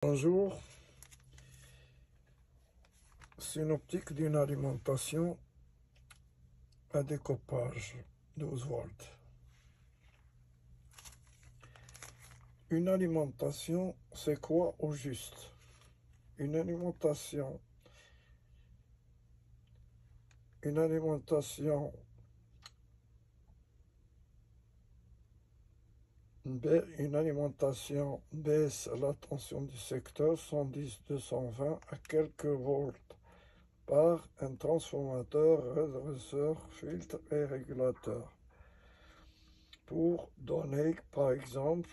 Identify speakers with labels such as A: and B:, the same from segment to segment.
A: Bonjour, synoptique d'une alimentation à découpage 12 volts. Une alimentation, c'est quoi au juste? Une alimentation baisse la tension du secteur 110-220 à quelques volts par un transformateur, redresseur, filtre et régulateur pour donner par exemple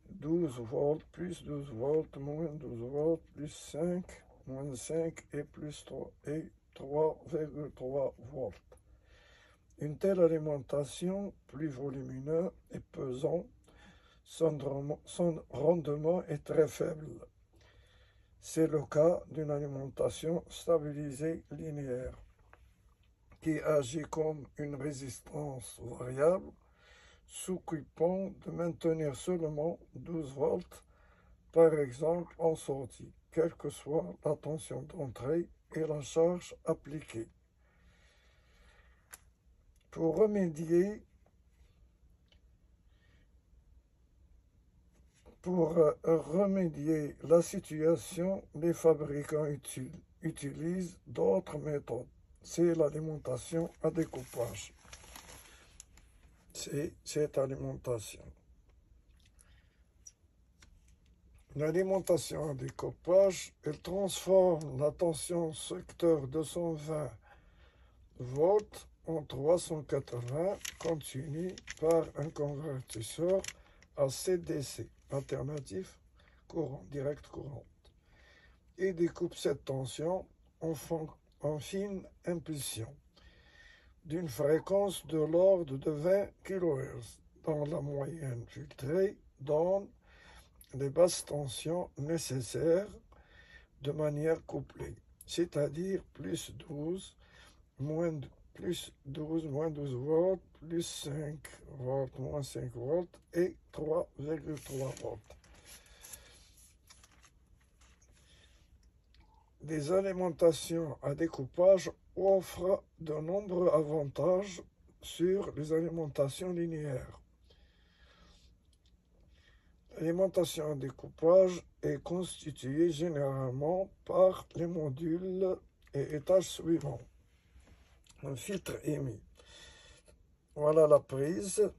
A: 12 volts, plus 12 volts, moins 12 volts, plus 5, moins 5 et plus 3 et 3,3 volts. Une telle alimentation, plus volumineuse et pesant, son rendement est très faible. C'est le cas d'une alimentation stabilisée linéaire qui agit comme une résistance variable, s'occupant de maintenir seulement 12 volts, par exemple en sortie, quelle que soit la tension d'entrée et la charge appliquée. Pour remédier la situation, les fabricants utilisent d'autres méthodes. C'est l'alimentation à découpage. C'est cette alimentation. L'alimentation à découpage, elle transforme la tension secteur 220 volts en 380 continue par un convertisseur à CDC, alternatif courant, direct courant, et découpe cette tension en fines impulsions d'une fréquence de l'ordre de 20 kHz, dont la moyenne filtrée donne les basses tensions nécessaires de manière couplée, c'est-à-dire plus 12, moins 12 volts, plus 5 volts, moins 5 volts et 3,3 volts. Les alimentations à découpage offrent de nombreux avantages sur les alimentations linéaires. L'alimentation à découpage est constituée généralement par les modules et étages suivants. Un filtre émis. Voilà la prise.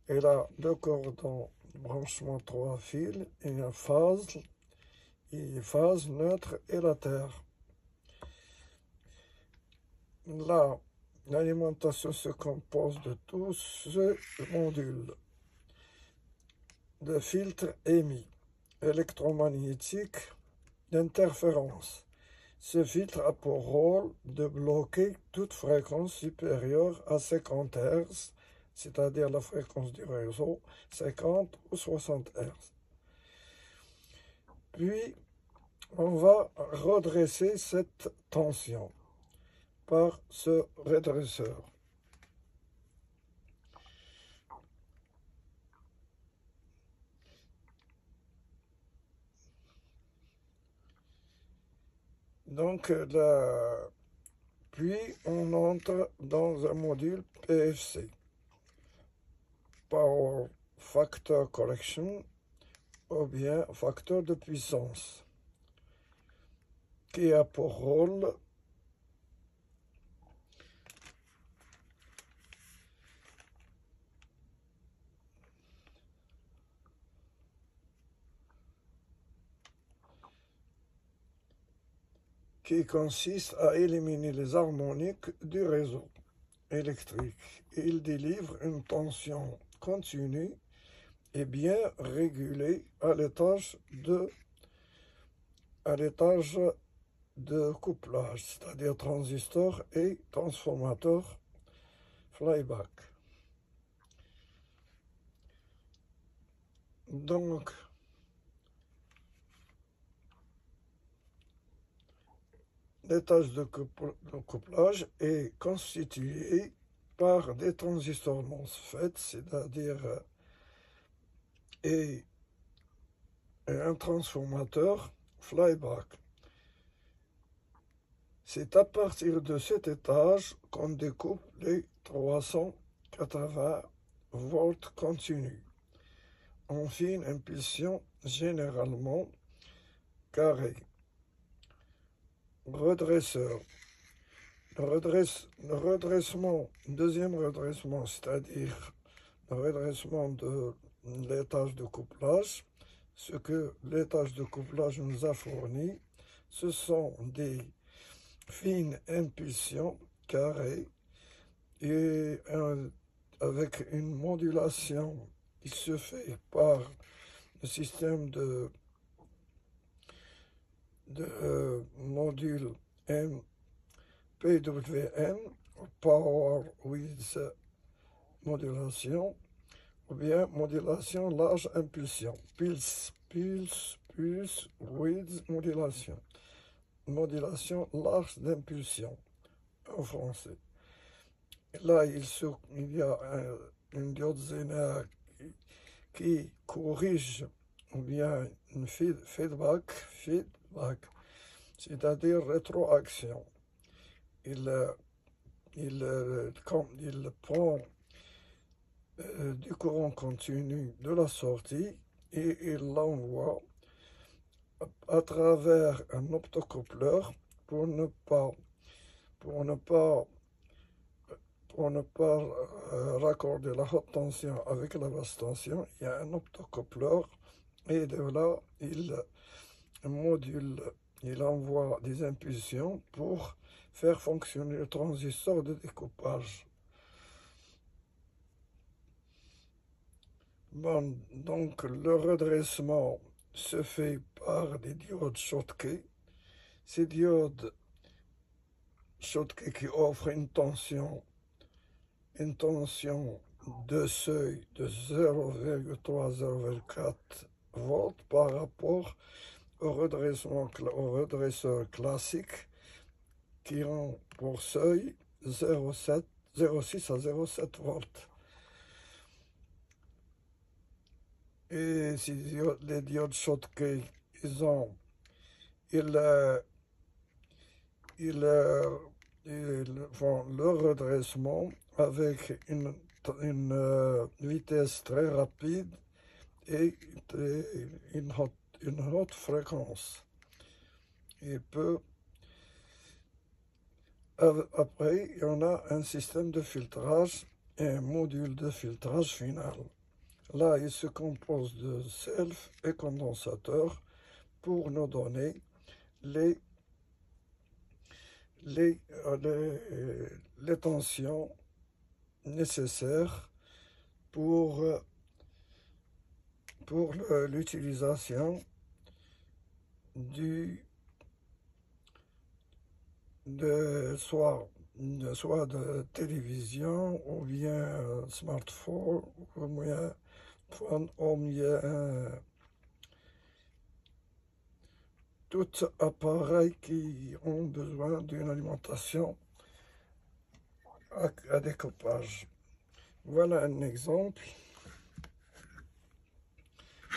A: Elle a deux cordons de branchement 3 fils et une phase neutre et la terre. Là, l'alimentation se compose de tous ces modules de filtres émis, électromagnétiques, d'interférence. Ce filtre a pour rôle de bloquer toute fréquence supérieure à 50 Hz, c'est-à-dire la fréquence du réseau, 50 ou 60 Hz. Puis, on va redresser cette tension par ce redresseur. Donc, puis on entre dans un module PFC, Power Factor Correction, ou bien facteur de puissance, qui a pour rôle qui consiste à éliminer les harmoniques du réseau électrique. Il délivre une tension continue et bien régulée à l'étage de couplage, c'est-à-dire transistor et transformateur flyback. Donc, l'étage de couplage est constitué par des transistors MOSFET, c'est-à-dire et et un transformateur flyback. C'est à partir de cet étage qu'on découpe les 380 volts continus en fine impulsion généralement carrée. Redresseur. Le redressement, deuxième redressement, c'est-à-dire le redressement de l'étage de couplage. Ce que l'étage de couplage nous a fourni, ce sont des fines impulsions carrées et avec une modulation qui se fait par le système de module PWM, Power with Modulation, ou bien modulation large impulsion, Pulse with modulation, modulation large d'impulsion en français. Et là, il y a une diode Zener qui corrige ou bien une feedback, c'est-à-dire rétroaction. Il prend du courant continu de la sortie et il l'envoie à travers un optocoupleur pour ne pas raccorder la haute tension avec la basse tension. Il y a un optocoupleur et de là il module, il envoie des impulsions pour faire fonctionner le transistor de découpage. Bon, donc le redressement se fait par des diodes Schottky. Ces diodes Schottky qui offrent une tension de seuil de 0,3-0,4 volts par rapport au redresseur classique qui ont pour seuil 0,6 à 0,7 volts. Et les diodes Schottky, ils font le redressement avec une vitesse très rapide et une haute fréquence. Et après, il y en a un système de filtrage et un module de filtrage final. Là, il se compose de self et condensateur pour nous donner les tensions nécessaires pour l'utilisation soit de télévision ou bien smartphone ou bien tout appareil qui ont besoin d'une alimentation à découpage. Voilà un exemple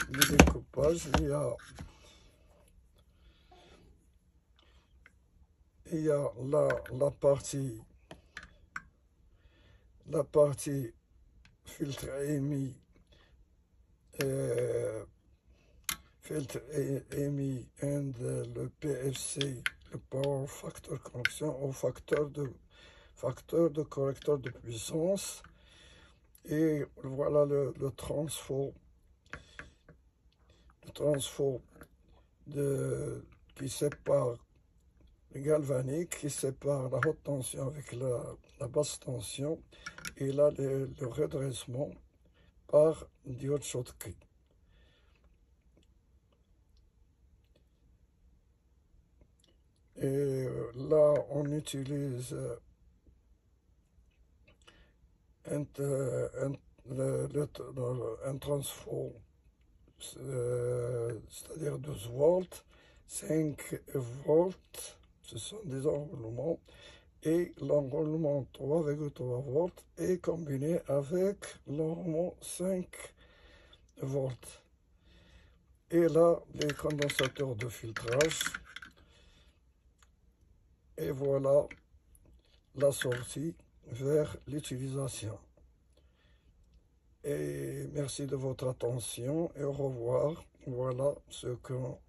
A: de découpage. Il y a la partie filtre émis et le PFC, le Power Factor Connection, au facteur de correcteur de puissance. Et voilà le transfo qui sépare le galvanique, qui sépare la haute tension avec la basse tension, et là le redressement par diode Schottky. Et là on utilise un transfo, c'est-à-dire 12 volts, 5 volts, ce sont des enroulements, et l'enroulement 3,3 volts est combiné avec l'enroulement 5 volts. Et là, les condensateurs de filtrage. Et voilà la sortie vers l'utilisation. Et merci de votre attention et au revoir. Voilà ce qu'on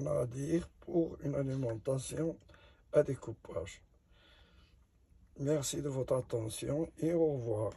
A: a à dire pour une alimentation à découpage. Merci de votre attention et au revoir.